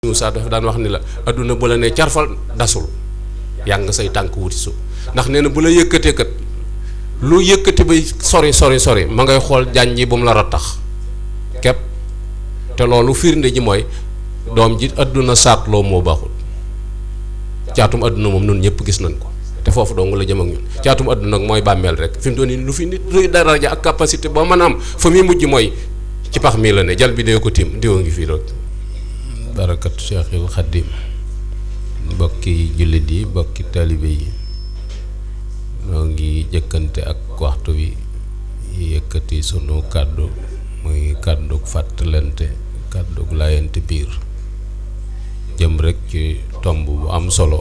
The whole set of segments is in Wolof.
Moussa dafa daan wax ni la adduna bu la ne carfal dasul yaa nga say tànk wuti su ndax nee na bu la yëkkatee kat lu yëkkati bay sori ma ngay xool jànj yi bu mu la rattax képp te loolu firnde ji mooy doom ji adduna saatloo moo baaxul caatum adduna moom nun ñëpp gis nañ ko te foofu dong la jëm ak ñun caatum adduna nag mooy bàmmeel rek fi mu doon nii lu fi nit rëy daraja ak capacité boo mën a am fa muy mujj mooy ci pax mii la ne jal bi dee ko tiim diwa ngi fii rek. barakat Cheikhul Khadim mbokki jullit yi mbokki taalibe yi noo ngi jëkkante ak waxtu wi yëkkati sunu kàddu muy kàddu fàttalante kàddu laayante biir jëm rek ci tomb bu am solo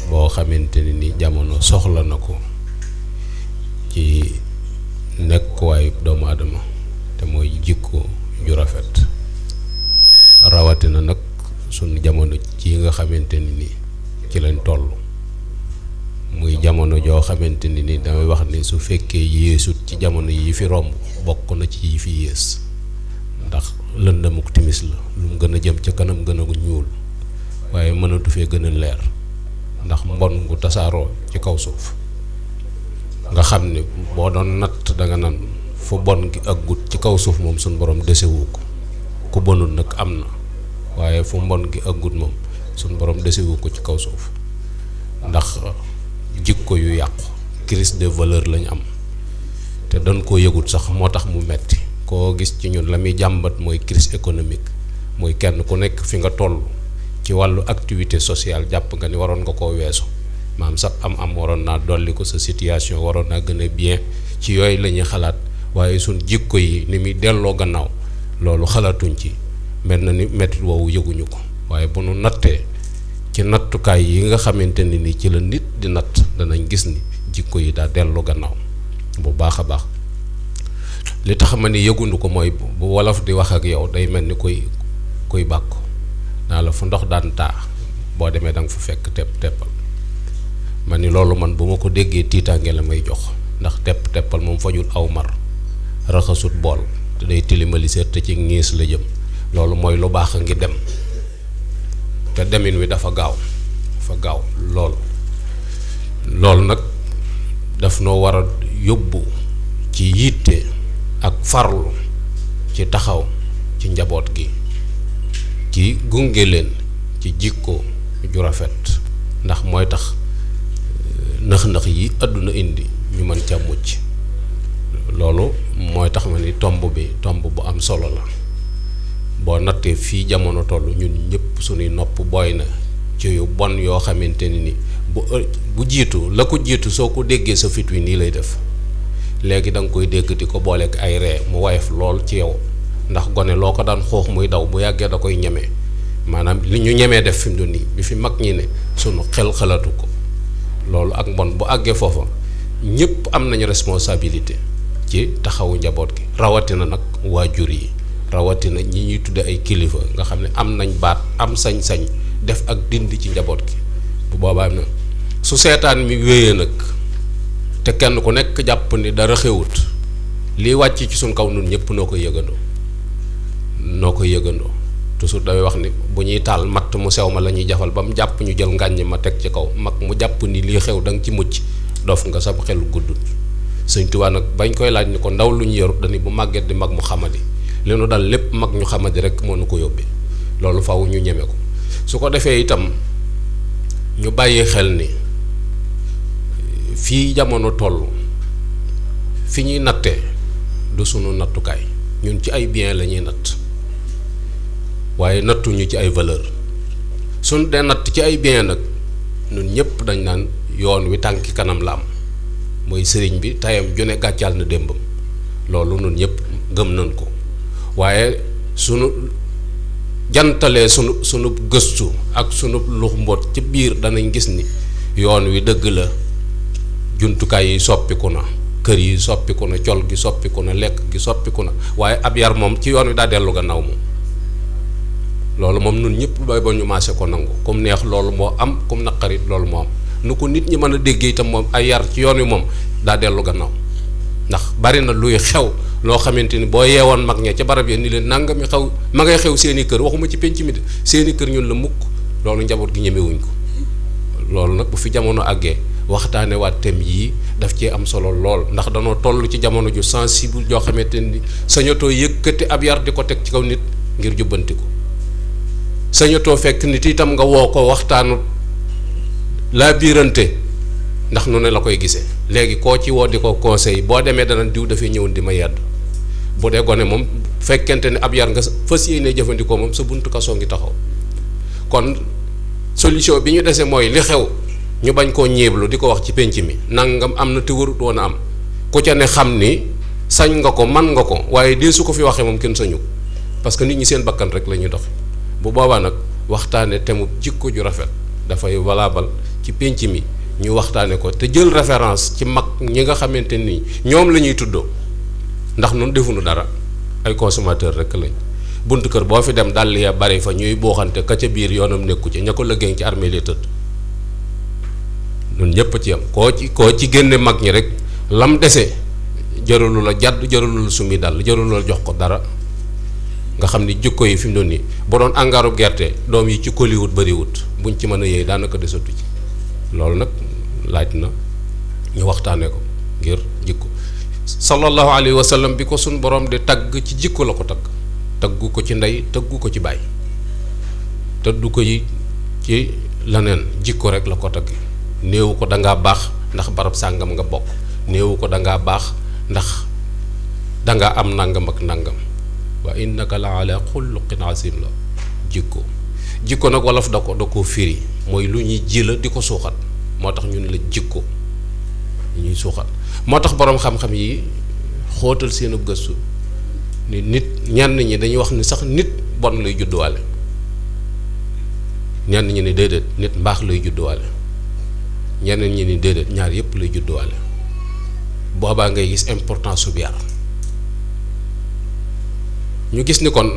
boo xamante ni jamono soxla na ko ci nekkuwaayu doomu aadama te mooy jikko ju rafet rawatina nag sunu jamono ci nga xamante ni ci lañ toll muy jamono joo xamante ni damay wax ni su fekkee yéesut ci jamono yi fi romb bokk na ci yi fi yées ndax lëndamuk timis la lu mu gën a jëm ca kanam gën a ñuul waaye mënatu fee gën a leer ndax mbon gu tasaaroo ci kaw suuf nga xam ni boo doon natt danga nan fu bon gi aggut ci kaw suuf moom suñ borom desewu ko ku bonul nag am na waaye fu mbon gi aggut moom suñ borom desewu ko ci kaw suuf ndax jikko yu yàqu crise de valeur lañu am te dañ koo yëgut sax moo tax mu metti koo gis ci ñun la muy jàmbat mooy crise économique mooy kenn ku nekk fi nga toll ci wàllu activité sociale jàpp nga ni waroon nga koo weesu maam sax am waroon naa dolli ko sa situation waroon naa gën a bien ci yooyu la ñuy xalaat waaye suñ jikko yi ni muy delloo gannaaw loolu xalaatuñ ci mel na ni mettit woowu yëguñu ko waaye bu nu nattee ci nattukaay yi nga xamante ni ci la nit di natt danañ gis ni jikko yi daa dellu gannaaw bu baax a baax li tax ma ni yëguñu ko mooy bu wolof di wax ak yow day mel ni kuy bàkku naa la fu ndox daan taa boo demee da nga fa fekk teppal ma ni loolu man bu ma ko déggee tiitaange la may jox ndax teppal moom fajul aw mar raxasut bool te day tilimali seet te ci ngiis la jëm loolu mooy lu baax a ngi dem te demin wi dafa gaaw loolu nag daf noo war a yóbbu ci yitte ak farlu ci taxaw ci njaboot gi ci gunge leen ci jikko ju rafet ndax mooy tax nëx-nëx yi àdduna indi ñu mën ca mucc loolu mooy tax ma ni tomb bu am solo la boo nattee fii jamono toll ñun ñëpp suñuy nopp booy na ci yu bon yoo xamante ni bu jiitu la ko jiitu soo ko déggee sa fit wi nii lay def léegi da nga koy dégg di ko booleek ay ree mu woyof lool ci yow ndax gone loo ko daan xoox muy daw bu yàggee da koy ñemee maanaam li ñu ñemee def fi mu doon nii bi fi mag ñi ne sunu xel xalaatu ko loolu ak mbon bu àggee foofa ñëpp am nañu responsabilité ci taxawu njaboot gi rawatina nag waajur yi rawatina ñi ñuy tudde ay kilifa nga xam ne am nañ baat am sañ-sañ def ak dindi ci njaboot gi bu boobaa na su seetaan mi wéyee nag te kenn ku nekk jàpp ni dara xewut liy wàcc ci suñ kaw nun ñëpp noo koy yëgandoo toujours damay wax ni bu ñuy taal matt mu sew ma la ñuy jafal ba mu jàpp ñu jël ngàññ ma teg ci kaw mag mu jàpp ni lii xew da nga ci mucc dof nga sa xel guddut Sëñ Tuubaa nag bañ koy laaj ni ko ndaw lu ñu yorut dañu bu màgget di mag mu xamadi li nu dal lépp mag ñu xamadi rek moo nu ko yóbbee loolu faw ñu ñeme ko su ko defee itam ñu bàyyi xel ni fii jamono toll fi ñuy nattee du sunu nattukaay ñun ci ay bien la ñuy natt waaye nattuñu ci ay valeur suñ dee natt ci ay bien nag ñun ñëpp dañ naan yoon wi tànki kanam la am mooy sëriñ bi tayam jone gàccaal na démbam loolu ñun ñëpp gëm nañ ko waaye sunu jantalee sunu gëstu ak sunu lux mboot ci biir danañ gis ni yoon wi dëgg la jumtukaay yi soppiku na kër yi soppiku na col gi soppiku na lekk gi soppiku na waaye ab yar moom ci yoon wi daa dellu gannaaw moom loolu moom nun ñëpp bay ba ñu maase ko nangu comme neex loolu moo am comme naqarit loolu moo am nu ko nit ñi mën a déggee itam moom ay yar ci yoon wi moom daa dellu gannaaw ndax bari na luy xew loo xamante ni boo yeewoon mag ña ca barab ya ni leen nangami xaw ma ngay xew seeni kër waxuma ci penc mi de seeni kër ñun la mukk loolu njaboot gi ñemewuñ ko loolu nag bu fi jamono àggee waxtaane waat thème yii daf cee am solo lool ndax danoo toll ci jamono ju sensible joo xamante ni sañatoo yëkkati ab yar di ko teg ci kaw nit ngir jubbanti ko sañatoo fekk nit itam nga woo ko waxtaanu laa biirante ndax nu ne la koy gisee léegi koo ci woo di ko conseil boo demee dana diw dafay ñëwoon di ma yedd bu dee gone moom fekkente ne ab yar nga fas yéene jëfandikoo moom sa buntu kasoo ngi taxaw kon solution bi ñu dese mooy li xew ñu bañ koo ñeeblu di ko wax ci penc mi nangam am na te warut woon a am ku ca ne xam ni sañ nga ko man nga ko waaye dee su ko fi waxee moom kenn sañu parce que nit ñi seen bakkan rek la ñuy dox bu boobaa nag waxtaane temu jikko ju rafet dafay valable ci penc mi ñu waxtaane ko te jël référence ci mag ñi nga xamante ni ñoom la ñuy tuddoo ndax nun defuñu dara ay consommateur rek lañ buntu kër boo fi dem dàll ya bari fa ñuy booxante ka ca biir yoonam nekku ci ña ko lëggéey ci armée li tëdd nun ñëpp ci am koo ci génne mag ñi rek lam dese jëralu la jàdd jëralu la sumi dal jëralu la jox ko dara nga xam ni jikko yi fi mu doon nii bu doon angaaru gerte doom yi ci koliwut bariwut buñ ci mën a yëy daanaka desatu ci loolu nag laaj na ñu waxtaane ko ngir jikko sallallahu alayhi wa sallam bi ko suñ borom di tagg ci jikko la ko taggu ko ci ndey taggu ko ci baay tëddu ko yi ci leneen jikko rek la ko tagg néewu ko dangaa baax ndax barab sàngam nga bokk néewu ko dangaa baax ndax dangaa am nangam ak nangam wa innaka la ala xuluqin azim la jikko nag wolof da ko firi mooy lu ñuy ji la di ko suuxat moo tax ñu ne la jikko ñuy suuxat moo tax boroom xam-xam yi xóotal seenu gëstu ni nit ñenn ñi dañuy wax ni sax nit bon lay judduwaale ñenn ñi ni déedéet nit mbaax lay judduwaale ñeneen ñi ni déedéet ñaar yépp lay judduwaale boobaa ngay gis importance su yar ñu gis ni kon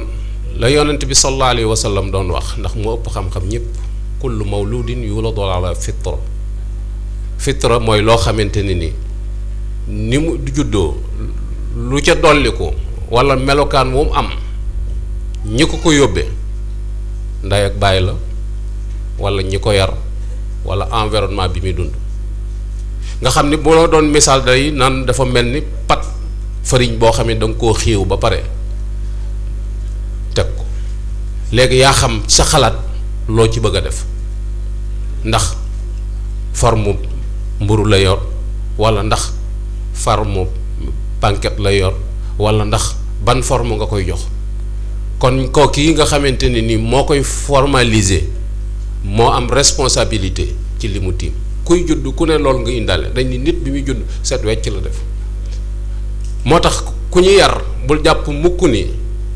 la yonent bi sallallahu alayhi wa sallam doon wax ndax moo ëpp xam-xam ñëpp kullu mawludin yuladu ala fitra mooy loo xamante ni mu juddoo lu ca dolli ko wala melokaan moom am ñi ko yóbbee ndey ak baay la wala ñi ko yar wala environnement bi muy dund nga xam ni boo doon misaal day naan dafa mel ni pat fariñ boo xam ne danga koo xiiw ba pare teg ko léegi yaa xam sa xalaat loo ci bëgg a def ndax forme mburu la yor wala ndax forme pancake la yor wala ndax ban forme nga koy jox kon kooku yi nga xamante ne ni moo koy formaliser moo am responsabilité ci li mu tiim kuy judd ku ne loolu nga indaale dañ ni nit bi muy judd set wecc la def moo tax ku ñu yar bul jàpp mukk ni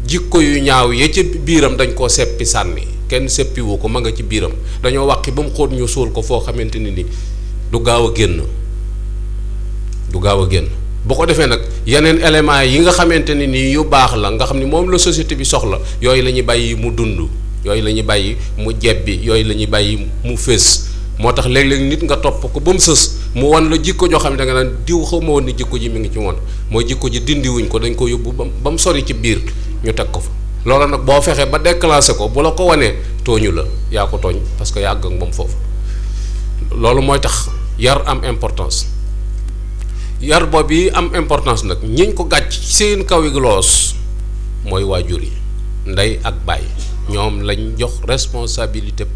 jikko yu ñaaw ya ca biiram dañ koo seppi sànni kenn seppiwu ko ma nga ci biiram dañoo wàqi ba mu xóot ñu suul ko foo xamante ni du gaaw a génn bu ko defee nag yeneen éléments yi nga xamante ne nii yu baax la nga xam ni moom la société bi soxla yooyu la ñuy bàyyi mu dund yooyu la ñuy bàyyi mu jebbi yooyu la ñuy bàyyi mu fés moo tax léeg-léeg nit nga topp ko ba mu sës mu wan la jikko joo xam ne da nga naan diw xaw ma woon ni jikko ji mi ngi ci woon mooy jikko ji dindiwuñ ko dañ ko yóbbu ba mu sori ci biir ñu teg ko fa loolu nag boo fexee ba déclenché ko bu la ko wanee tooñu la yaa ko tooñ parce que yaa àgg ak moom foofu loolu mooy tax yar am importance yar boobu yi am importance nag ñiñ ko gàcc seen kaw yi loos mooy waajur yi ndey ak baay ñoom lañ jox responsabilité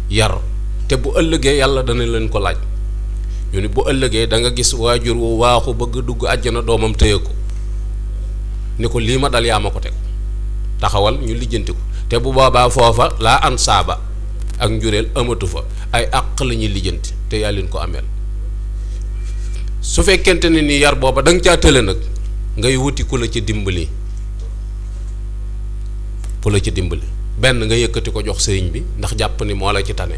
yar te bu ëllëgee yàlla dana leen ko laaj ñu ni bu ëllëgee da nga gis waajur wu waaxu bëgg dugg àjjana doomam téye ko ni ko lii ma dal yaa ma ko teg taxawal ñu lijjanti ko te bu boobaa foofa laa an saaba ak njureel amatu fa ay àq la ñuy lijjanti te yaa leen ko ameel su fekkente ne ni yar booba da nga caa tële nag ngay wuti ku la ci dimbali benn nga yëkkati ko jox sëriñ bi ndax jàpp ni moo la ci tane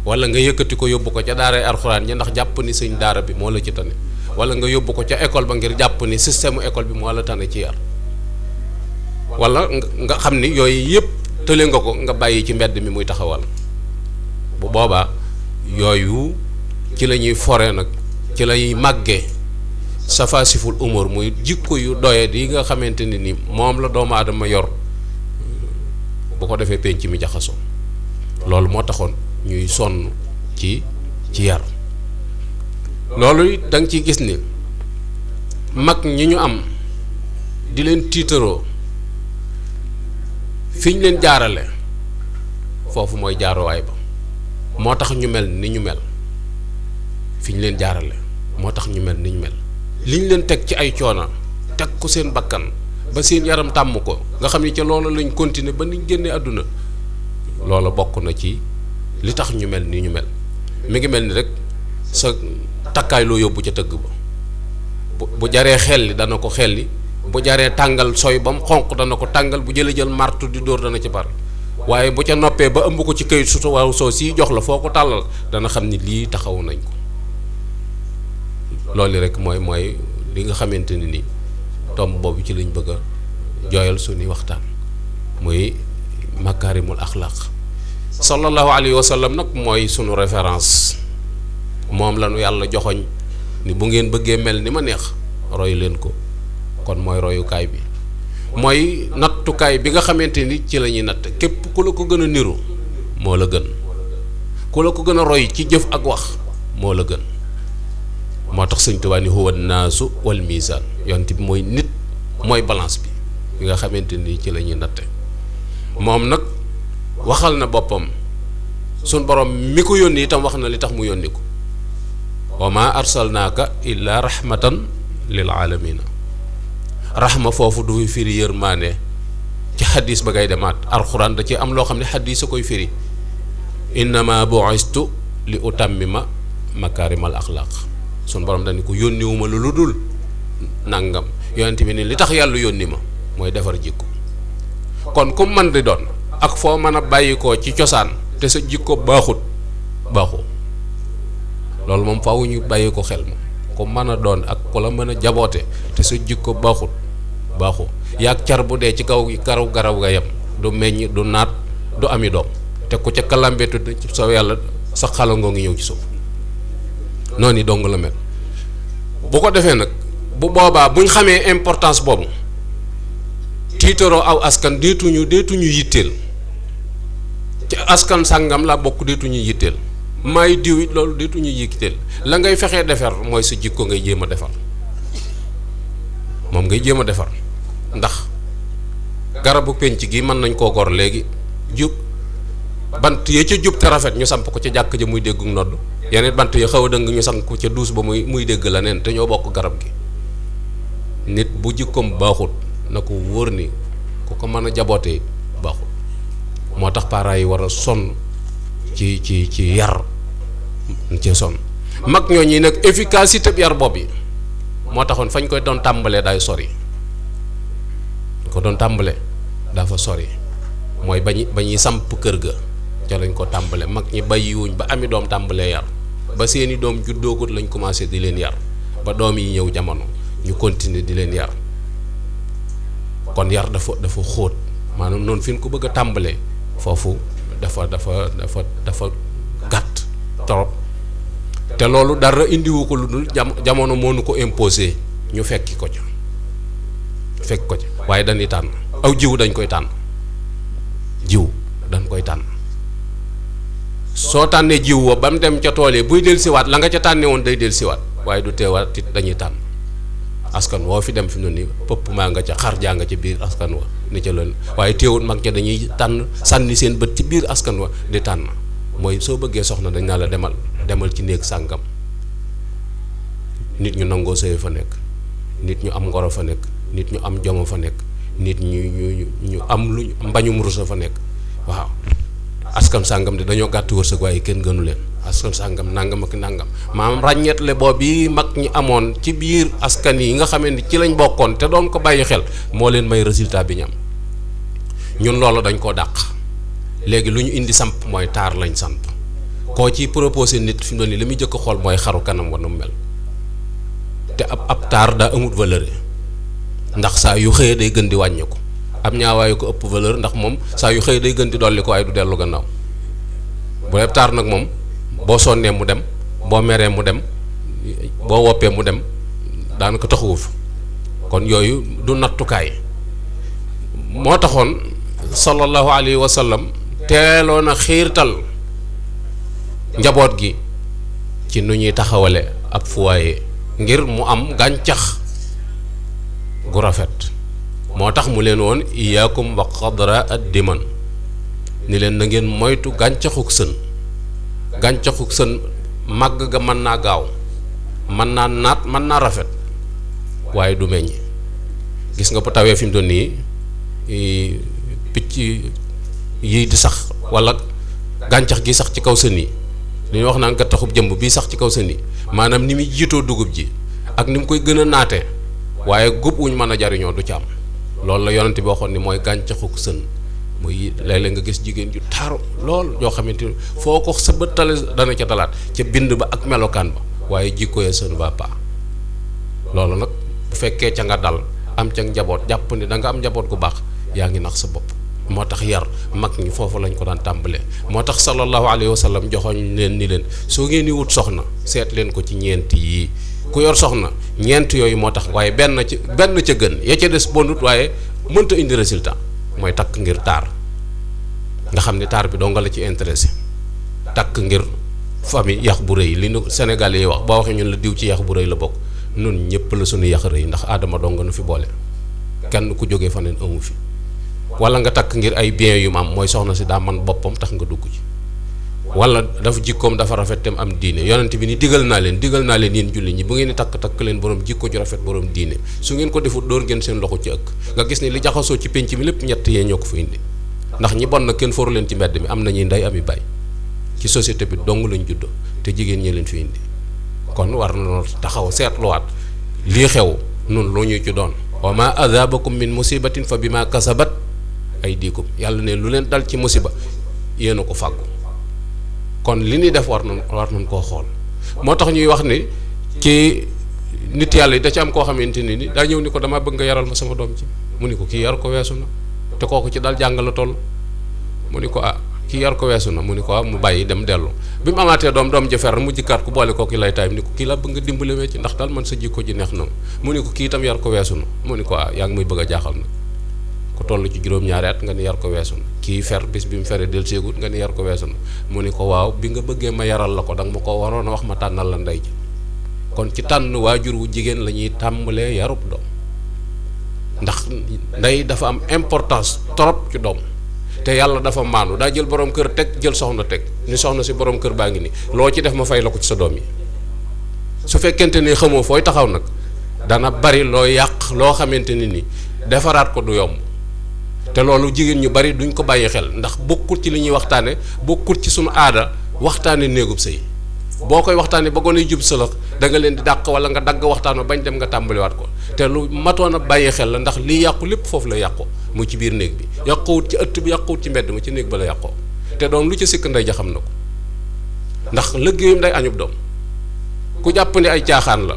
wala nga yëkkati ko yóbbu ko ca daaray alxuraan ñi ndax jàpp ni sëñ daara bi moo la ci tane wala nga yóbbu ko ca école ba ngir jàpp ni système école bi moo la tane ci yar wala nga xam ni yooyu yëpp tële nga ko nga bàyyi ci mbedd mi muy taxawal bu boobaa yooyu ci la ñuy fore nag ci lay màggee safaasiful umur muy jikko yu doye yi nga xamante ne ni moom la doomu aadama yor bu ko defee penc mi jaxasoo loolu moo taxoon ñuy sonn ci yar loolu da nga ciy gis ni mag ñi ñu am di leen tiitaroo fi ñu leen jaarale foofu mooy jaaruwaay ba moo tax ñu mel ni ñu mel fi ñu leen jaarale moo tax ñu mel ni ñu mel li ñu leen teg ci ay coono teg ko seen bakkan ba seen yaram tàmm ko nga xam ni ca loolu lañ continuer ba niñ génnee àdduna loola bokk na ci li tax ñu mel ni ñu mel mi ngi mel ni rek sa takkaay loo yóbbu ca tëgg ba bu jaree xelli dana ko xelli bu jaree tàngal sooy ba mu xonq dana ko tàngal bu jël martu di dóor dana ci bar waaye bu ca noppee ba ëmb ko ci këyit sutu waaw soo si jox la foo ko tàllal dana xam ni lii taxawu nañ ko loolu rek mooy li nga xamante ni ni tomb boobu ci lañ bëgg a jooyal suñuy waxtaan muy makaarimul axlaaq sallallahu alayhi wa sallam nag mooy sunu référence moom la nu yàlla joxoñ ni bu ngeen bëggee mel ni ma neex roy leen ko kon mooy royukaay bi mooy nattukaay bi nga xamante ni ci la ñuy natt képp ku la ko gën a niru moo la gën ku la ko gën a roy ci jëf ak wax moo la gën moo tax Sëñ Tuubaa ni huwa naasu wal misaan yonent bi mooy nit mooy balance bi nga xamante ni ci la ñuy natte moom nag waxal na boppam suñ borom mi ko yónni itam wax na li tax mu yónni ko wa ma arsalnaaka illa rahmatan lil aalamiina rahma foofu du firi yërmaane ci xadis ba ngay demaat alxuraan da ci am loo xam ne xadis a koy firi innama bu'istu li utammima makaarimal axlaaq sun borom dañu ko yónniwuma lu dul nangam yonent bi ni li tax yàlla yónni ma mooy defar jikko kon ku man di doon ak foo mën a bàyyikoo ci cosaan te sa jikko baaxut baaxu loolu moom faaw ñu bàyyi ko xel moom ku mën a doon ak ku la mën a jaboote te sa jikko baaxut baaxu yaag car bu dee ci kaw karaw garaw nga yem du meññ du naat du ami doom te ku ca kalambeetu sa yàlla sa xalangoo ngi ñëw ci suuf noonu dong la mel bu ko defee nag bu boobaa buñ xamee importance boobu tiitaroo aw askan deetuñu yitteel ci askan sàngam la bokk deetuñu yitteel may diw it loolu deetuñu yitteel la ngay fexee defar mooy sa jikko ngay jéem a defar moom ngay jéem a defar ndax garabu penc gi mën nañ koo gor léegi jub bant ya ca jub te rafet ñu samp ko ca jàkk ja muy déggu nodd yeneen bant ya xaw a dëng ñu samp ko ca duus ba muy dégg la neen te ñoo bokk garab gi nit bu jikkoom baaxut na ko wóor ni ku ko mën a jabootee baaxut moo tax parents yi war a sonn ci yar ci sonn mag ñooñu nag efficacité bi yar bopp yi moo taxoon fañ koy doon tàmbalee daay sori ko doon tàmbale dafa sori mooy ba ñuy samp kër ga ca lañ ko tàmbale mag ñi bàyyiwuñ ba ami doom tàmbalee yar ba seeni doom juddoogut lañ commencé di leen yar ba doom yi ñëw jamono ñu continuer di leen yar kon yar dafa xóot maanaam noonu fi ñu ko bëgg a tàmbalee foofu dafa gàtt trop te loolu dara indiwu ko lu dul jamono moo nu ko imposé ñu fekk ko ca waaye dañuy tànn aw jiw dañ koy tànn soo tànnee jiw wa ba mu dem ca tool yi buy dellusiwaat la nga ca tànnee woon day dellusiwaat waaye du teewaat it dañuy tànn askan woo fi dem fi mu ne nii pëpp maa nga ca xar jaa nga ca biir askan wa ni ca loolu waaye teewul mag ca dañuy tànn sànni seen bët ci biir askan wa di tànn mooy soo bëggee soxna dañ naa la demal ci néeg sàngam nit ñu nangoo sëy fa nekk nit ñu am ngoro fa nekk nit ñu am jomo fa nekk nit ñu am lu mbañum rusa fa nekk waaw askan sàngam de dañoo gàtt wërsëg waaye kenn gënu leen askan sàngam nangam ak nangam maanaam ràññeetle boobu yi mag ñi amoon ci biir askan yi nga xamee ni ci lañ bokkoon te doon ko bàyyi xel moo leen may résultat bi ñu am ñun loolu dañ koo dàq léegi lu ñu indi samp mooy taar lañ samp koo ci proposé nit fi mu ne nii li muy jëkk xool mooy xaru kanam wa nu mel te ab taar daa amut valeur ndax saa yu xëyee day gën di wàññi ko ab ñaawaayu ko ëpp valeur ndax moom saa yu xëyee day gën di dolli ko waaye du dellu gannaaw bu dee taar nag moom boo sonnee mu dem boo meree mu dem boo woppee mu dem daanaka taxawu fi kon yooyu du nattukaay moo taxoon sallallahu alayhi wa sallam teeloon a xiirtal njaboot gi ci nu ñuy taxawale ab foyer ngir mu am gàncax gu rafet moo tax mu leen woon iyaakum wa xadra ad diman ni leen na ngeen moytu gàncaxuk sën màgg ga mën naa gaaw mën naa naat mën naa rafet waaye du meññ gis nga bu tawee fi mu doon nii picc yi di sax wala gàncax gi sax ci kaw sën yi li ñuy wax naan gattaxub jëmb bii sax ci kaw sën yi maanaam ni muy jiitoo dugub ji ak ni mu koy gën a naatee waaye gub wuñ mën a jariñoo du ci am loolu la yonent bi waxoon ni mooy gàncaxuk sën muy léeg-léeg nga gis jigéen ju taaru lool yoo xamante ni foo ko sa bëttale dana ca dalaat ca bind ba ak melokaan ba waaye jikko ya sën ba paa loolu nag bu fekkee ca nga dal am ca njaboot jàpp ni da nga am njaboot gu baax yaa ngi nax sa bopp moo tax yar mag ñi foofu lañ ko daan tàmbalee moo tax sallallahu alayhi wa sallam joxoñ leen ni leen soo ngeen di wut soxna seet leen ko ci ñeent yii ku yor soxna ñeent yooyu moo tax waaye benn ca gën ya ca des bonut waaye mënta indi résultat mooy takk ngir taar nga xam ne taar bi doo nga la ci intéressé takk ngir famille yax bu rëy li nu Sénégal yi wax boo waxee ñun la diw ci yax bu rëy la bokk nun ñëpp la suñu yax rëy ndax aadama doo nga nu fi boole kenn ku jógee faneen amu fi wala nga takk ngir ay bien yu mu am mooy soxna si daa man boppam tax nga dugg ci wala dafa jikkoom dafa rafet te am diine yonent bi ni digal naa leen yéen julli ñi bu ngeen di takk leen borom jikko ju rafet borom diine su ngeen ko defut dóor ngeen seen loxo ci ëkk nga gis ni li jaxasoo ci penc mi lépp ñett yee ñoo ko fa indi ndax ñi bon na kenn foru leen ci mbedd mi am nañuy ndey ami bay ci société bi dong lañ juddoo te jigéen ñi leen fi indi kon war na taxaw seetluwaat lii xew nun lu ñu ci doon wa ma azabakum min musibatin fa bima kasabat aydikum yàlla ne lu leen dal ci musiba yéen a ko fàggu kon li ñuy def war nañ koo xool moo tax ñuy wax ni ci nit yàlla yi da ci am koo xamante ni daa ñëw ni ko dama bëgg nga yaral ma sama doom ci mu ni ko kii yar ko weesu na te kooku ci dal jàng la toll mu ni ko kii yar ko weesu na mu ni ko mu bàyyi dem dellu bi mu amaatee doom ji fer mu jikkaat ku boole kooku lay taay ni ko kii la bëgg nga dimbale wee ci ndax daal man sa jikko ji neex na mu ni ko kii itam yar ko weesu na mu ni ko yaa ngi muy bëgg a jaaxal na ku toll ci juróom-ñaari at nga ni yar ko weesu na kii fer bis bi mu feree del seegut nga ni yar ko weesu na mu ni ko waaw bi nga bëggee ma yaral la ko danga ma ko waroon a wax ma tànnal la ndey ji kon ci tànn waajur wu jigéen la ñuy tàmbalee yarub doom ndax ndey dafa am importance trop ci doom te yàlla dafa maanu daa jël borom kër teg jël soxna teg ni soxna si borom kër baa ngi ni loo ci def ma fay la ko ci sa doom yi su fekkente ni xamoo fooy taxaw nag dana bari loo yàq loo xamante ni defaraat ko du yomb te loolu jigéen ñu bari duñ ko bàyyi xel ndax bokkul ci li ñuy waxtaane bokkul ci suñu aada waxtaane néegub sëy boo koy waxtaane ba gone jub sa la da nga leen di dàq wala nga dagg waxtaan ba bañ dem nga tàmbaliwaat ko te lu matoon a bàyyi xel la ndax lii yàqu lépp foofu la yàqoo mu ci biir néeg bi yàquwut ci ëtt bi yàquwut ci mbedd ma ci néeg ba la yàqoo te doom lu ci sikk ndey ja xam na ko ndax liggéeyam day añub doom ku jàpp ne ay caaxaan la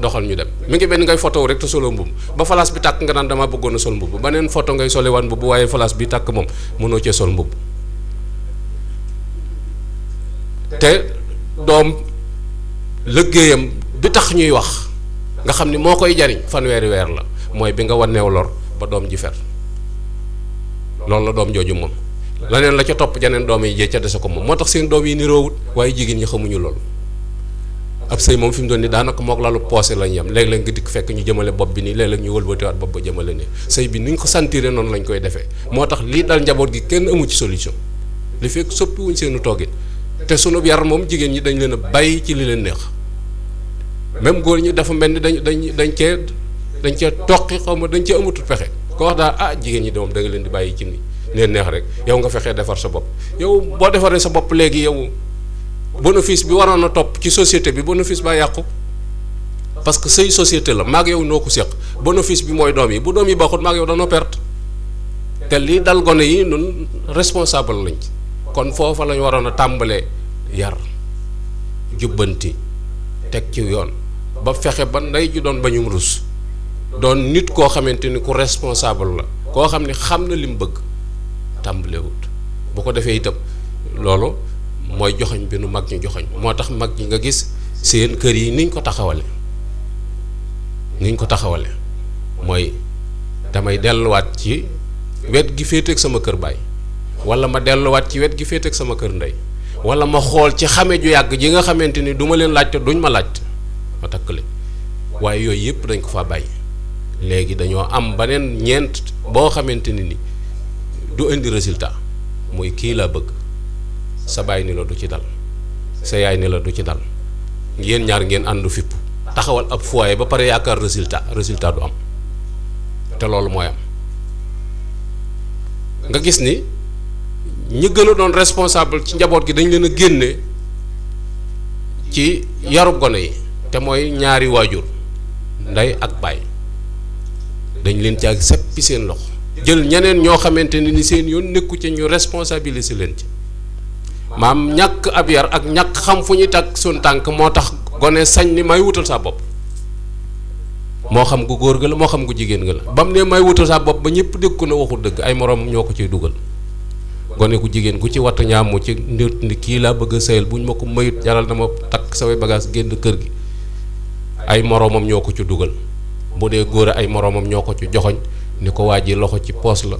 doxal ñu dem mi ngi benn ngay photo rek te solo mbubb ba falaas bi tàkk nga naan dama bëggoon a sol mbubb beneen photo ngay solewaat mbubb waaye falaas bi tàkk moom mënoo cee sol mbubb te doom liggéeyam bi tax ñuy wax nga xam ni moo koy jariñ fanweeri weer la mooy bi nga wanneew lor ba doom ji fer loolu la doom jooju moom leneen la ca topp janeen doom yi jee ca dese ko moom moo tax seen doom yi niroowut waaye jigéen ñi xamuñu loolu ab sëy moom fi mu doon ni daanaka mook lalu poosé lañ yem léeg-léeg nga dikk fekk ñu jëmale bopp bi nii léeg-léeg ñu wëlbatiwaat bopp ba jëmale nii sëy bi ni ñu ko sentiré noonu lañ koy defee moo tax lii dal njaboot gi kenn amu ci solution li fekk soppiwuñ seenu toogin te sunu yar moom jigéen ñi dañ leen a bàyyi ci li leen neex même góor ñi dafa mel ni dañ cee toqi xaw ma dañ cee amatul pexe ko wax daal jigéen ñi de moom da nga leen di bàyyi ci ni leen neex rek yow nga fexee defar sa bopp yow boo defaree sa bopp léegi yow bénéfice bi waroon a topp ci société bi bénéfice baa yàqu parce que sëy société la maag yow noo ko séq bénéfice bi mooy doom yi bu doom yi baaxut maag yow danoo perte te lii dal gone yi nun responsable lañ ci kon foofa lañ waroon a tàmbalee yar jubbanti teg ci yoon ba fexe ba ndey ji doon bañum rus doon nit koo xamante ni ku responsable la koo xam ne xam na li mu bëgg tàmbalewut bu ko defee itam loolu mooy joxoñ bi nu mag ñu joxoñ moo tax mag ñi nga gis seen kër yi niñ ko taxawale ni ñu ko taxawale mooy damay delluwaat ci wet gi féete ak sama kër baay wala ma delluwaat ci wet gi féete ak sama kër ndey wala ma xool ci xame ju yàgg ji nga xamante ni du ma leen laajte duñ ma laajte ma takk leen waaye yooyu yëpp dañ ko fa bàyyi léegi dañoo am beneen ñeent boo xamante ni du indi résultat muy kii laa bëgg sa baay ni la du ci dal sa yaay ni la du ci dal yéen ñaar ngeen àndu fipp taxawal ab foyer ba pare yaakaar résultat du am te loolu mooy am nga gis ni ñi gën a doon responsable ci njaboot gi dañ leen a génne ci yarub gone yi te mooy ñaari waajur ndey ak baay dañ leen ci ak seppi seen loxo jël ñeneen ñoo xamante ni seen yoon nekku ci ñu responsabiliser leen ci maam ñàkk ab yar ak ñàkk xam fu ñuy tag suñ tànk moo tax gone sañ ni may wutal sa bopp moo xam gu góor ga la moo xam gu jigéen ga la ba mu ne may wutal sa bopp ba ñëpp dégg ko na waxul dëgg ay moroom ñoo ko ciy dugal gone gu jigéen gu ci wattu ñaamu ci nit ni kii laa bëgg a sëyal buñ ma ko mayut jaral na ma takk samay bagage génn kër gi ay moroomam ñoo ko ci dugal bu dee góor ay moroomam ñoo ko ci joxoñ ni ko waa ji loxo ci poos la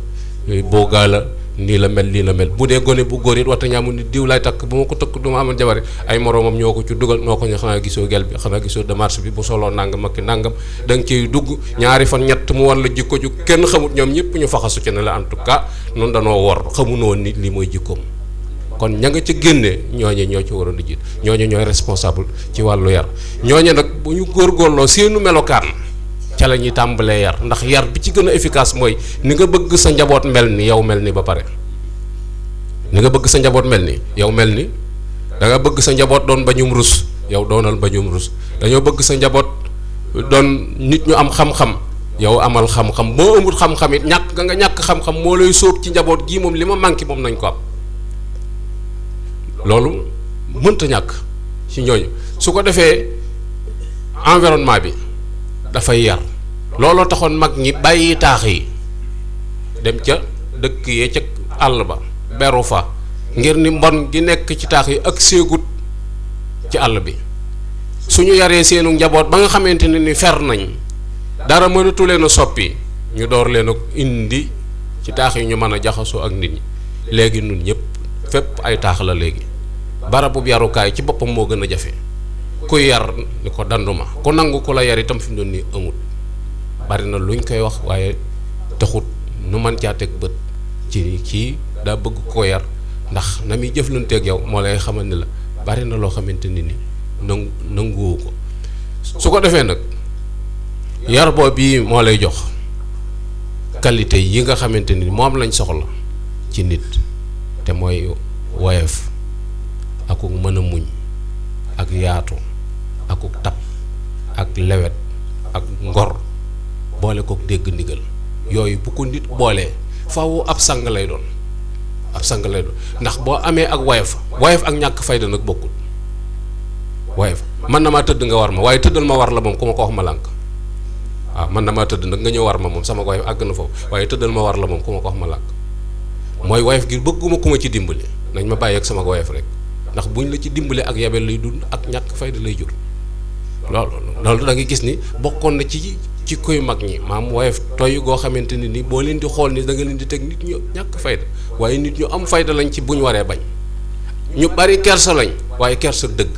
boogaa la nii la mel lii la mel bu dee gone bu góor it wattu ñaamu ni diw lay takk bu ma ko tëkk du ma amal jabar ay moroomam ñoo ko ci dugal noo ko ñu xanaa gisoo gel bi xanaa gisoo démarche bi bu soloo nangam ak ki nangam da nga ciy dugg ñaari fan ñett mu wan la jikko ju kenn xamut ñoom ñëpp ñu faxasu ci ne la en tout cas noonu danoo wor xamunoo nit li mooy jikkoom kon ña nga ca génnee ñooñe ñoo ci waroon a jiit ñooñe ñooy responsable ci wàllu yar ñooñe nag bu ñu góorgóorloo seenu melokaan ca la ñuy tàmbalee yar ndax yar bi ci gën a efficace mooy ni nga bëgg sa njaboot mel ni yow mel ni ba pare ni nga bëgg sa njaboot mel ni yow mel ni da nga bëgg sa njaboot doon bañum rus yow doonal bañum rus dañoo bëgg sa njaboot doon nit ñu am xam-xam yow amal xam-xam boo amul xam-xam it ñàkk nga ñàkk xam-xam moo lay sóob ci njaboot gii moom li ma manqué moom nañ ko am loolu mënta ñàkk ci ñooñu su ko defee environnement bi dafay yar looloo taxoon mag ñi bàyyi taax yi dem ca dëkk yee ca àll ba beru fa ngir ni mbon gi nekk ci taax yi ak séegut ci àll bi suñu yaree seenu njaboot ba nga xamante ne ni fer nañ dara mënatu leen a soppi ñu door leen a indi ci taax yi ñu mën a jaxasoo ak nit ñi léegi nun ñëpp fépp ay taax la léegi barabu yarukaay ci boppam moo gën a jafe ku yar ni ko danduma ku nangu ku la yar itam fi mu doon nii amut bari na luñ koy wax waaye taxut nu man caa teg bët ci kii daa bëgg ko yar ndax na muy jëflanteeg yow moo lay xamal ni la bari na loo xamante ni nanguwu ko su ko defee nag yar boo bii moo lay jox qualité yi nga xamante ni moom lañ soxla ci nit te mooy woyof akuk mën a muñ ak yaatu akuk tab ak lewet ak ngor boole kook dégg ndigal yooyu bu ko nit boolee faaw ab sang lay doon ndax boo amee ak woyof ak ñàkk fayda nag bokkul woyof man na maa tëdd nga war ma waaye tëddal ma war la moom ku ma ko wax ma lànk waaw man na maa tëdd nag nga ñëw war ma moom sama woyof àgg na foofu waaye tëddal ma war la moom ku ma ko wax ma lànk mooy woyof gi bëgguma ku ma ci dimbali nañ ma bàyyi ak sama woyof rek ndax buñ la ci dimbale ak yabel lay dund ak ñàkk fayda lay jur loolu da nga gis ni bokkoon na ci koy mag ñi maam woyof toy goo xamante ni boo leen di xool ni da nga leen di teg nit ñu ñàkk fayda waaye nit ñu am fayda lañ ci buñ waree bañ ñu bari kersa lañ waaye kersa dëgg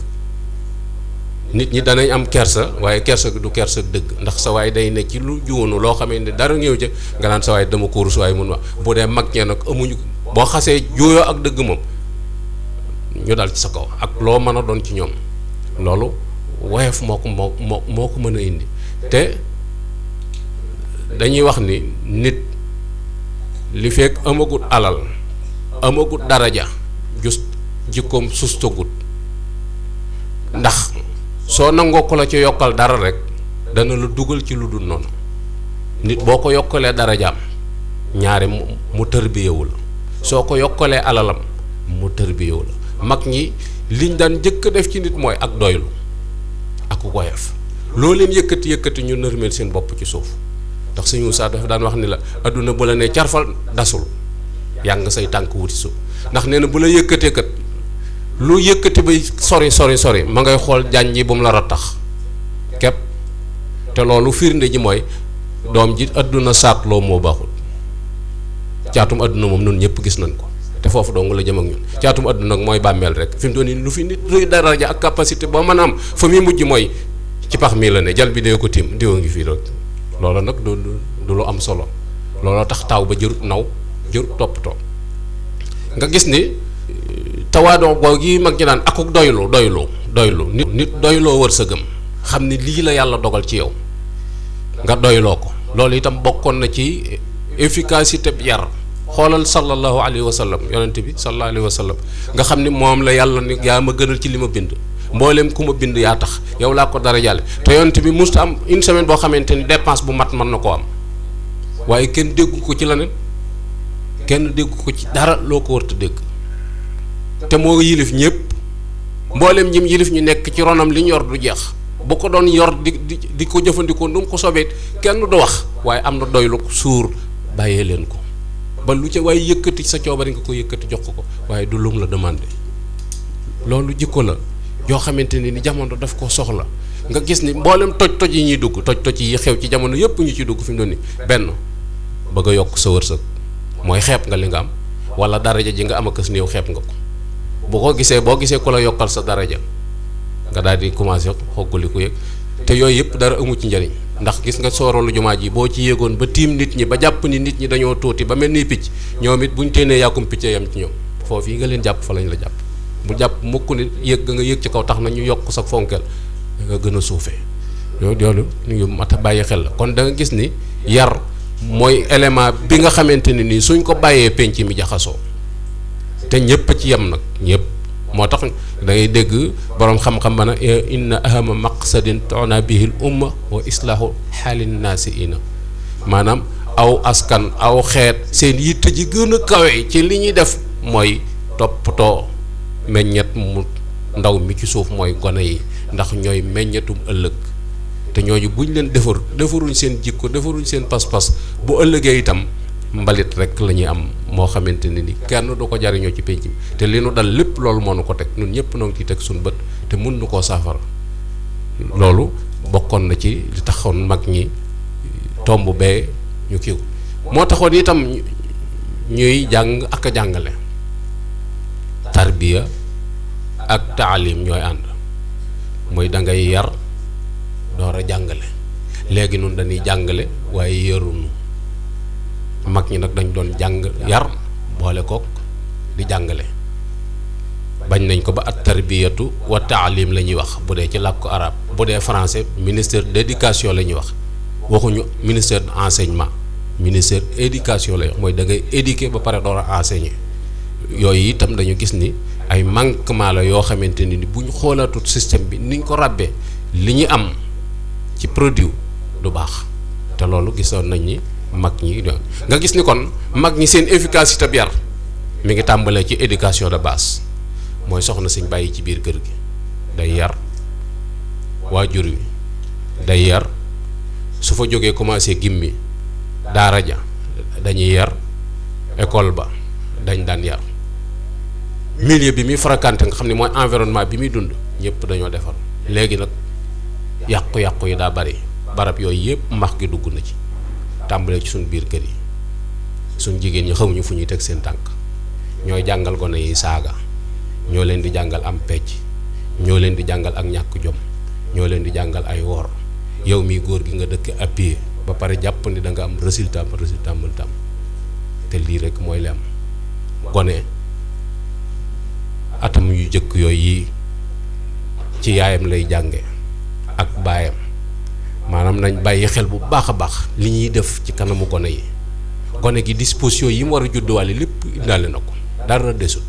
nit ñi danañ am kersa waaye kersa du kersa dëgg ndax sa waay day ne ci lu juunu loo xamante ni dara ñëw ca nga naan sa waay dama ko rus waaye mun wax bu dee mag ñee nag amuñu boo xasee jooyoo ak dëgg moom ñu dal ci sa kaw ak loo mën a doon ci ñoom loolu woyof moo ko mën a indi te dañuy wax ni nit li fekk amagut alal amagut daraja just jikkoom sustagut ndax soo nangoo ko la ci yokkal dara rek dana la dugal ci lu dul noonu nit boo ko yokkalee darajaam ñaare mu tërbiyewu la soo ko yokkalee alalam mu tërbiyewu la mag ñi liñ daan jëkk def ci nit mooy ak doylu ak woyof loo leen yëkkati ñu nërmeel seen bopp ci suuf ndax Sëñ Muusaa dafa daan wax ni la adduna bu la ne carfal dasul yaa nga say tànk wuti suuf ndax nee na bu la yëkkatee kat lu yëkkati bay sori ma ngay xool jànj yi bu mu la rattax képp te loolu firnde ji mooy doom ji àdduna saatloo moo baaxul caatum àdduna moom nun ñëpp gis nañ ko te foofu dong la jëm ak ñun caatum àdduna nag mooy bàmmeel rek fi mu doon nii lu fi nit rëy daraja ak capacité boo mën a am fa muy mujj mooy ci pax mii la ne jal bi dee ko tiim diwa ngi fii rek loolu nag du lu am solo looloo tax taaw ba jërut naw jërut toppatoo nga gis ni tawaadoo boo gi mag ñi naan akuk doylu nit doyloo wërsëgam xam ni lii la yàlla dogal ci yow nga doyloo ko loolu itam bokkoon na ci efficacité bi yar xoolal sallallahu alayhi wa sallam yonent bi sallallahu alayhi wa sallam nga xam ni moom la yàlla ni yaa ma gënal ci li ma bind mboolem ku ma bind yaa tax yow laa ko dara jàlle te yonent bi musta am une semaine boo xamante ni dépense bu mat mën na koo am waaye kenn déggu ko ci leneen kenn déggu ko ci dara loo ko warta dégg te moo yilif ñëpp mboolem ñim yilif ñu nekk ci ronam li ñu yor du jeex bu ko doon yor di ko jëfandikoo nu mu ko sobee kenn du wax waaye am na doylu suur bàyyee leen ko ba lu ca waaye yëkkati sa coobari nga ko yëkkati jox ko waaye du lum la demandé loolu jikko la yoo xamante ni jamono daf ko soxla nga gis ni mboolem toj yi ñuy dugg toj yi xew ci jamono yëpp ñu ci dugg fi mu doon ni benn bëgg a yokk sa wërsëg mooy xeeb nga li nga am wala daraja ji nga am ak néew xeeb nga ko boo gisee ku la yokkal sa daraja nga daal di commencé xoggaliku yëg te yooyu yëpp dara amu ci njariñ ndax gis nga sooroolu jumaa ji boo ci yéegoon ba tiim nit ñi ba jàpp ni nit ñi dañoo tuuti ba mel ni picc ñoom it buñ téenee yàkkum picc yam ci ñoom foofu yi nga leen jàpp fa lañ la jàpp bu jàpp mukk ni yëg nga yëg ci kaw tax na ñu yokk sa fonkeel nga gën a suufee loolu ñu mat a bàyyi xel la kon da nga gis ni yar mooy élément bi nga xamante ne nii suñ ko bàyyee penc mi jaxasoo te ñëpp ci yem nag ñëpp moo tax da ngay dégg boroom xam-xam ba na inna ahama maqsadin tona bihil umma wa islahu xaalin naasiina maanaam aw askan aw xeet seen yitte ji gën a kawe ci li ñuy def mooy toppatoo meññet mu ndaw mi ci suuf mooy gone yi ndax ñooy meññetum ëllëg te ñooñu buñ leen defaruñ seen jikko defaruñ seen pas-pas bu ëllëgee itam mbalit rek la ñuy am moo xamante ne ni kenn du ko jariñoo ci penc mi te li nu dal lépp loolu moo nu ko teg ñun ñëpp noo ngi ciy teg suñu bët te mun nu koo saafara loolu bokkoon na ci li taxoon mag ñi tomb bee ñu kiiw moo taxoon itam ñuy jàng ak a jàngale tarbiya ak taalim ñooy ànd mooy da ngay yar door a jàngale léegi nun dañuy jàngale waaye yarunu mag ñi nag dañ doon jàng yar boole kook di jàngale bañ nañ ko ba at tarbiyatu wa taalim la ñuy wax bu dee ci làkku arab bu dee français ministère d'éducation la ñuy wax waxuñu ministère d'enseignement ministère éducation lay wax mooy da ngay éduquer ba pare door a enseigner yooyu itam dañu gis ni ay manquement la yoo xamante ni bu ñu xoolaatut système bi niñ ko ràbbee li ñu am ci produit du baax te loolu gisoon nañ ni mag ñi nga gis ni kon mag ñi seen efficacité bi yar mi ngi tàmbalee ci éducation de base mooy soxna siñ bàyyi ci biir kër gi day yar waajur wi day yar su fa jógee commencé gimmi daara ja dañuy yar école ba dañ daan yar milieu bi muy fréquenté nga xam ne mooy environnement bi muy dund ñëpp dañoo defar léegi nag yàqu-yàqu yi daa bari barab yooyu yëpp max gi dugg na ci tàmbalee ci suñ biir kër yi suñ jigéen ñi xamuñu fu ñuy teg seen tànk ñooy jàngal gone yi saaga ñoo leen di jàngal am pecc ñoo leen di jàngal ak ñàkk jom ñoo leen di jàngal ay wor yow mi góor gi nga dëkk appuyé ba pare jàpp ni da nga am résultat mënta am te lii rek mooy li am gone atam yu jëkk yooyu yi ci yaayam lay jànge ak baayam maanaam nañ bàyyi xel bu baax a baax li ñuy def ci kanamu gone yi gone gi disposition yi mu war a judduwaale lépp indaale na ko dara desut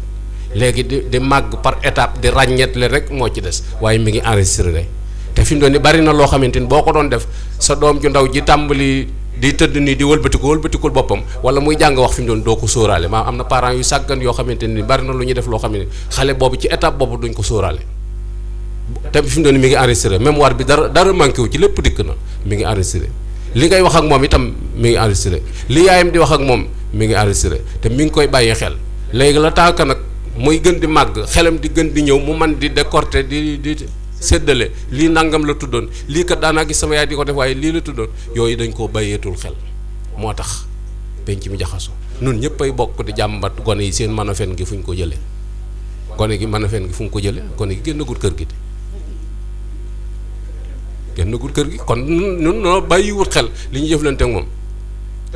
léegi di màgg par étape di ràññeetle rek moo ci des waaye mi ngi enregistré te fi mu doon ni bari na loo xamante ni boo ko doon def sa doom ju ndaw ji tàmbali di tëdd nii di wëlbatikul boppam wala muy jàng wax fi mu doon doo ko sóoraale maanaam am na parents yu sàggan yoo xamante ni bari na lu ñuy def loo xam ne xale boobu ci étape boobu duñ ko sóoraale te fi mu doon ni mi ngi enregistré mémoire bi dara manqué wu ci lépp dikk na mi ngi enregistré li ngay wax ak moom itam mi ngi enregistré li yaayam di wax ak moom mi ngi enregistré te mi ngi koy bàyyi xel léegi la tànk nag muy gën di màgg xelam di gën di ñëw mu man di décorter di séddale lii nangam la tuddoon lii kat daanaa gis sama yaay di ko def waaye lii la tuddoon yooyu dañ koo bàyyeetul xel moo tax penc mi jaxasoo nun ñëpp ay bokk di jàmbat gone yi seen mën a fen gi fu ñu ko jëlee gone gi mën a fen gi fu ñu ko jëlee gone gi génnagul kër gi génnagul kër gi kon nun noo bàyyiwut xel li ñu jëflante ak moom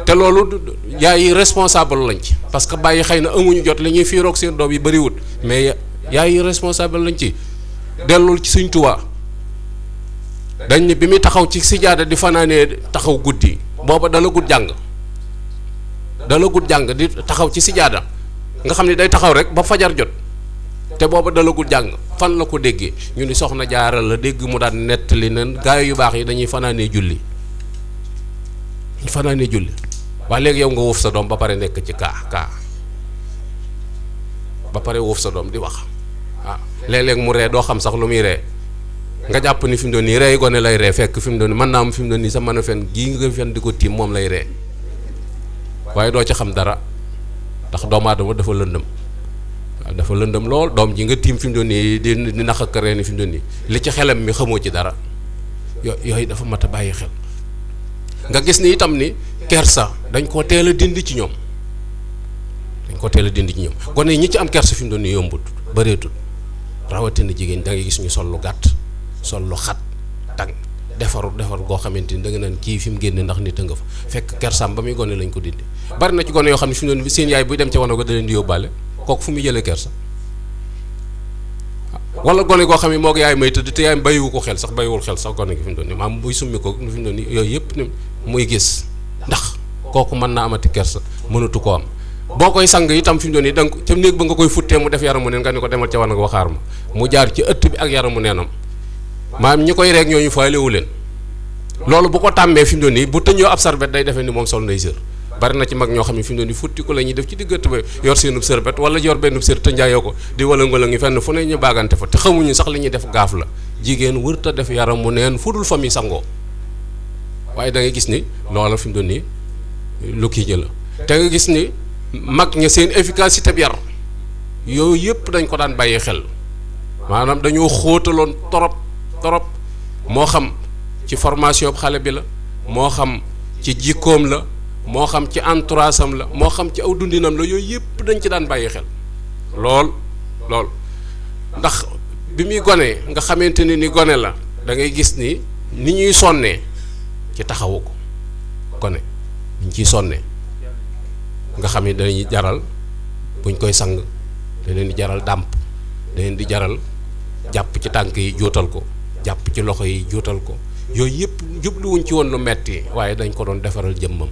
te loolu yaay yi responsable lañ ci parce que bàyyi xëy na amuñu jot li ñuy fiiroog seen doom yi bëriwut mais yaay yi responsable lañ ci dellul ci Sëñ Tuubaa dañ ne bi muy taxaw ci sijaada di fanaanee taxaw guddi booba dala gudd jàng di taxaw ci sijaada nga xam ne day taxaw rek ba fajar jot te booba dala gudd jàng fan la ko déggee ñu ni soxna Jaara la dégg mu daan nettali nen gaay yu baax yi dañuy fanaanee julli waaye léegi yow nga wuuf sa doom ba pare nekk ci kaa ba pare wuuf sa doom di wax waaw léeg-léeg mu ree doo xam sax lu muy ree nga jàpp ni fi mu doon nii ree gone lay ree fekk fi mu doon nii mën naa am fi mu doon nii sa mën a fen gii nga fen di ko tiim moom lay ree waaye doo ci xam dara ndax doomu aadama dafa lëndëm waaw dafa lëndëm lool doom ji nga tiim fi mu doon nii di nax ak ree ni fi mu doon nii li ci xelam mi xamoo ci dara yooyu dafa mat a bàyyi xel nga gis ni itam ni kersa dañ koo teel a dindi ci ñoom gone yi ñi ci am kersa fi mu doon nii yombut bëreetul rawatina jigéen da ngay gis ñu sol lu gàtt sol lu xat tàng defar goo xamante ni da nga naan kii fi mu génne ndax nit a nga fa fekk kersaam ba muy gone lañ ko dindi bari na ci gone yoo xam ne fi mu doon seen yaay buy dem ca wana ko da leen di yóbbaale kooku fu muy jëlee kersa wala gone goo xam ne moo ko yaay may tëdd te yaay bàyyiwu ko xel sax bàyyiwul xel sax gone gi fi mu doon nii maam buy summi ko fi mu doon nii yooyu yëpp ni muy gis ndax kooku mën naa amati kersa mënatu ko am boo koy sang itam fi mu doon nii danga ca néeg ba nga koy futtee mu def yaramu neen nga ni ko demal ca wana ko waxaar ma mu jaar ci ëtt bi ak yaramu neenam maam ñi koy reeg ñooñu faalewu leen loolu bu ko tàmmee fi mu doon nii bu tëñoo ab sarbet day defee ni moom sol nay sër bari na ci mag ñoo xam ne fi mu doon nii futti ko la ñuy def ci diggante ba yor seenub sarbet wala yor benn sër te njaayoo ko di wala ngala ngi fenn fu ne ñu baagante fa te xamuñu sax li ñuy def gaaf la jigéen wërta def yaramu neen fu dul famille sangoo waaye da ngay gis ni loola fi mu doon nii lu kii jëla te nga gis ni mag ña seen efficacité bi yar yooyu yëpp dañ ko daan bàyyi xel maanaam dañoo xóotaloon torop moo xam ci formation bu xale bi la moo xam ci jikkoom la moo xam ci entourage am la moo xam ci aw dundinam la yooyu yëpp dañ ci daan bàyyi xel lool ndax bi muy gone nga xamante ni gone la da ngay gis ni ñuy sonnee ci taxawu ko gone ñu ciy sonnee nga xam ni dañuy jaral buñ koy sang da leen di jaral dàmp da leen di jaral jàpp ci tànk yi juutal ko jàpp ci loxo yi juutal ko yooyu yëpp jubluwuñ ci woon lu metti waaye dañ ko doon defaral jëmmam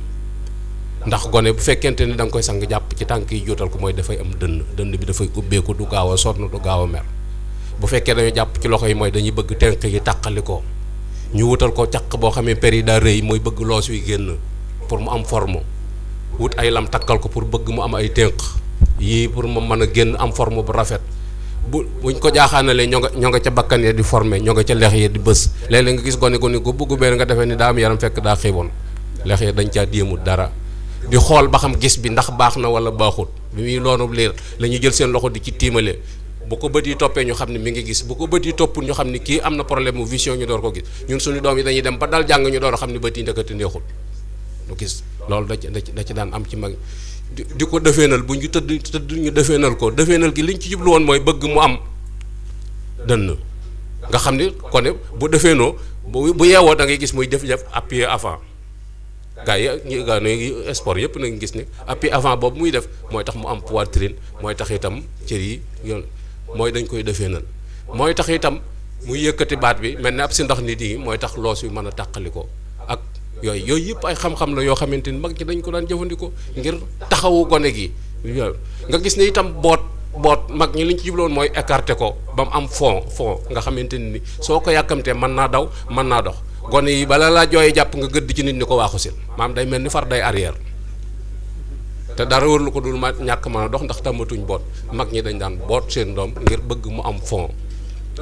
ndax gone bu fekkente ni da nga koy sang jàpp ci tànk yi juutal ko mooy dafay am dënn bi dafay ubbeeku du gaaw a sonn du gaaw a mer bu fekkee dañoo jàpp ci loxo yi mooy dañuy bëgg tenk yi tàqali ko ñu wutal ko caq boo xamee per yi daa rëy mooy bëgg loos wi génn pour mu am forme wut ay lam takkal ko pour bëgg mu am ay tenq yii pour mu mën a génn am forme bu rafet buñ ko jaaxaanalee ñoo nga ca bakkan ya di formé ñoo nga ca lex ya di bës léeg-léeg nga gis gone gu bëggu benn nga defee ni daa am yaram fekk daa xiiboon lex ya dañ caa déemut dara di xool ba xam gis bi ndax baax na wala baaxut bi muy loonu liir la ñuy jël seen loxo di ci tiimale bu ko bët yi toppee ñu xam ne mi ngi gis bu ko bët yi toppul ñu xam ne kii am na problème mu vision ñu door ko gis ñun suñu doom yi dañuy dem ba dal jàng ñu door a xam ne bët yi ndekati neexul lu gis loolu da ci daan am ci mag di ko defeenal bu ñu tëdd ñu defeenal ko defeenal gi liñ ci jublu woon mooy bëgg mu am dënn nga xam ni kon bu defeenoo bu yeewoo da ngay gis muy def appui avant gaa yi sport yëpp na nga gis ni appui avant boobu muy def mooy tax mu am poitrine mooy tax itam cër yi yoon mooy dañ koy defeenal mooy tax itam muy yëkkati baat bi mel ne ab si ndax nit yi mooy tax loos wi mën a tàqali ko ak yooyu yëpp ay xam-xam la yoo xamante ni mag ñi dañ ko daan jëfandikoo ngir taxawu gone gi nga gis ne itam boot mag ñi liñ ci jubloon mooy écarter ko ba mu am fond nga xamante ni soo ko yàkkamtee mën naa daw mën naa dox gone yi bala laa jooy jàpp nga gëdd ci nit ñi ko waaxu sil maam day mel ni far day arrière te dara wër lu ko dul ma ñàkk mën a dox ndax tàmmatuñ boot mag ñi dañ daan boot seen doom ngir bëgg mu am fond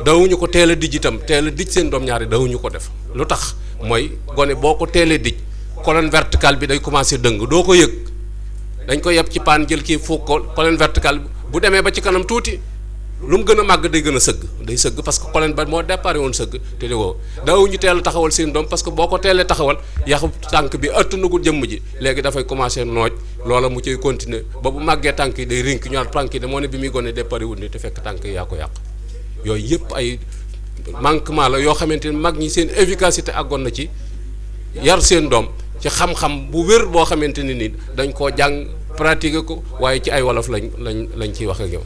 dawuñu ko teel a dij itam teel a dij seen doom ñaari dawuñu ko def lu tax mooy gone boo ko teelee dij colonne verticale bi day commencé dëng doo ko yëg dañ ko yeb ci paan jël kii fuuk ko colonne verticale bu demee ba ci kanam tuuti lu mu gën a màgg day gën a sëgg day sëgg parce que koleen ba moo déparé woon sëgg te déggoo daawuñu teel a taxawal seen doom parce que boo ko teelee taxawal yaxu tànk bi ëttanagul jëmm ji léegi dafay commencé nooj loola mu cay continuer ba bu màggee tànk yi day rink ñu naan tànk yi de moo ne bi muy gone déparé wul ni te fekk tànk yi yaa ko yàq yooyu yëpp ay manquement la yoo xamante ni mag ñi seen efficacité àggoon na ci yar seen doom ci xam-xam bu wér boo xamante ni nii dañ koo jàng pratiquer ko waaye ci ay wolof lañ ciy wax ak yow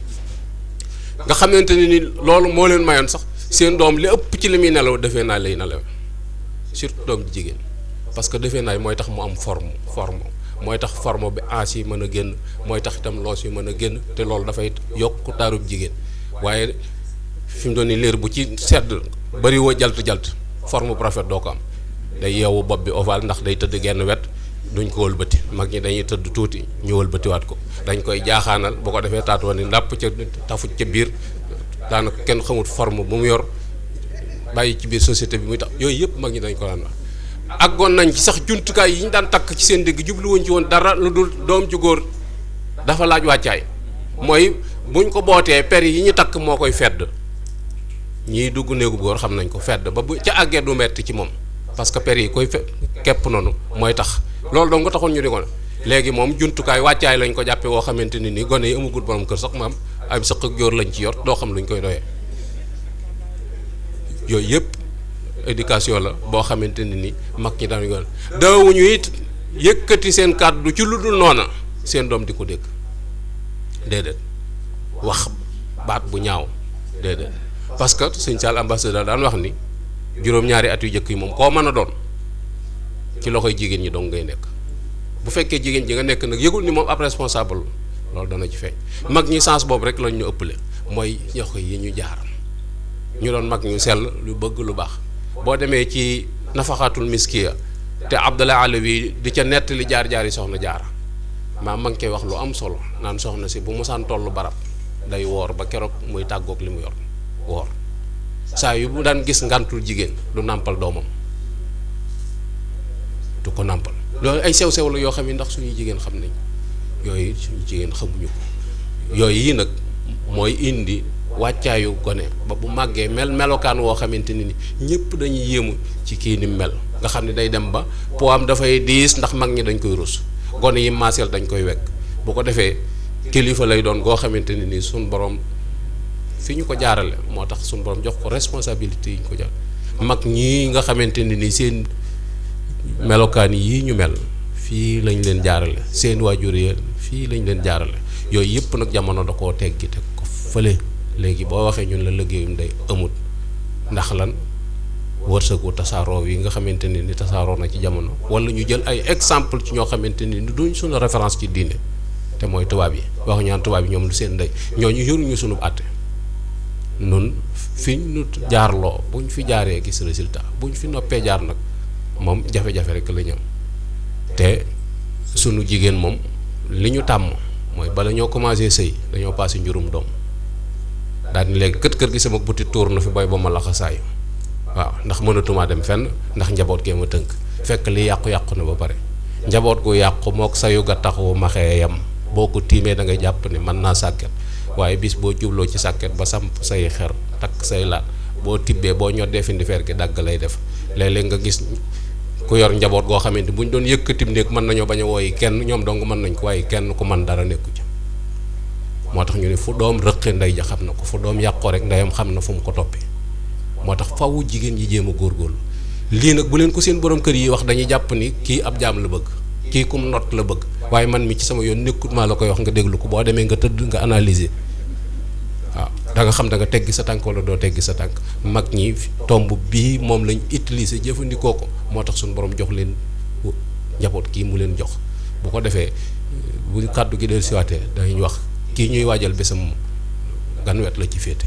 nga xamante ni loolu moo leen mayoon sax seen doom li ëpp ci li muy nelaw defee naa lay nelaw surtout doom ji jigéen parce que defee naa mooy tax mu am forme mooy tax forme bi ange yi mën a génn mooy tax itam loos yi mën a génn te loolu dafay yokk taarub jigéen waaye fi mu doon ni liir bu ci sedd bari woo jalt forme bu rafet doo ko am day yeewu bopp bi ovale ndax day tëdd genn wet duñ ko wëlbati mag ñi dañuy tëdd tuuti ñu wëlbatiwaat ko dañ koy jaaxaanal bu ko defee taatu woon ni ndàpp ca tafu ca biir daanaka kenn xamut forme bu mu yor bàyyi ci biir société bi muy tax yooyu yëpp mag ñi dañ ko daan wax àggoon nañ ci sax jumtukaay yi ñu daan takk ci seen digg jubluwuñ ci woon dara lu dul doom ju góor dafa laaj wàccaay mooy buñ ko bootee per yi ñu takk moo koy fedd ñiy dugg néegu góor xam nañ ko fedd ba bu ca àggee du metti ci moom parce que per yi koy kepp noonu mooy tax loolu dong nga taxoon ñu di ko léegi moom jumtukaay wàccaay lañ ko jàppe woo xamante ni nii gone yi amagul borom kër sax maam ay sëq ak jóor lañ ci yor doo xam luñ koy doyee yooyu yëpp éducation la boo xamante ni ni mag ñi daan yoon daawuñu it yëkkati seen kàddu ci lu dul noona seen doom di ko dégg déedéet wax baat bu ñaaw déedéet parce que sëñ Sall ambassadeur daan wax ni juróom-ñaari at yu jëkk yi moom koo mën a doon ci loxoy jigéen ñi dong ngay nekk bu fekkee jigéen ji nga nekk nag yëgul ni moom ab responsable loolu dana ci feeñ mag ñi sens boobu rek lañ ñu ëppale mooy yoxo yi ñu jaaram ñu doon mag ñu sell lu bëgg lu baax boo demee ci nafaxatul miskiya te Abdallah Alawi di ca nettali jaar-jaar yi soxna jaara maa ma ngi koy wax lu am solo naan soxna si bu mosaan tollu barab day woor ba keroog muy tàggoog li mu yor woor saa yu bu daan gis ngantul jigéen du nàmpal doomam du ko nàmpal loolu ay sew-sew la yoo xam ne ndax suñuy jigéen xam nañ yooyu suñu jigéen xamuñu ko yooyu yi nag mooy indi wàccaayu gone ba bu màggee melokaan woo xamante ni ñëpp dañuy yéemu ci kii ni mel nga xam ne day dem ba po am dafay diis ndax mag ñi dañ koy rus gone yi maaseel dañ koy wekk bu ko defee kilifa lay doon goo xamante ni suñ borom fi ñu ko jaarale moo tax suñ borom jox ko responsabilité yi ñu ko jaar mag ñii nga xamante ni seen melokaan yii ñu mel fii lañ leen jaarale seen waajur yi fii lañ leen jaarale yooyu yëpp nag jamono da koo teggi teg ko fële léegi boo waxee ñun la liggéeyum day amut ndax lan wërsëgu tasaaroo yi nga xamante ni tasaaroo na ci jamono wala ñu jël ay exemple ci ñoo xamante ni duñ suñu référence ci diine te mooy tubaab yi wax ñaan tubaab yi ñoom lu seen ndey ñooñu yoruñu sunu àtte nun fi ñu jaarloo buñ fi jaaree gis résultat buñ fi noppee jaar nag moom jafe-jafe rek la ñam te sunu jigéen moom li ñu tàmm mooy bala ñoo commencé sëy dañoo passé njurum doom daal ni léegi kër gi sama buti tuur na fi boy ba ma laxasaayu waaw ndax mënatumaa dem fenn ndax njaboot gee ma tënk fekk li yàqu-yàqu na ba pare njaboot gu yàqu mook sayu ga taxu maxee yam boo ko tiimee da ngay jàpp ne mën naa sàkket waaye bis boo jubloo ci sàkket ba samp say xer takk say laat boo tibbee boo ñoddee fi ndi feer gi dagg lay def léeg-léeg nga gis ku yor njaboot goo xamante bu ñu doon yëkkatim néeg mën nañoo bañ a wooyi kenn ñoom dong mën nañ ko waaye kenn ku mën dara nekku ci moo tax ñu ne fu doom rëqe ndey ja xam na ko fu doom yàqoo rek ndeyam xam na fu mu ko toppee moo tax fawu jigéen ñi jéem a góorgóorlu lii nag bu leen ko seen borom kër yi wax dañuy jàpp ni kii ab jaam la bëgg kii kum not la bëgg waaye man mi ci sama yoon nekkut maa la koy wax nga déglu ko boo demee nga tëdd nga analyser waaw da nga xam da nga teggi sa tànk wala doo teggi sa tànk mag ñi tomb bii moom lañ utiliser jëfandikoo ko moo tax suñu borom jox leen njaboot kii mu leen jox bu ko defee bu kàddu gi del siwaatee dañuy wax kii ñuy waajal bésam gan wet la ci féete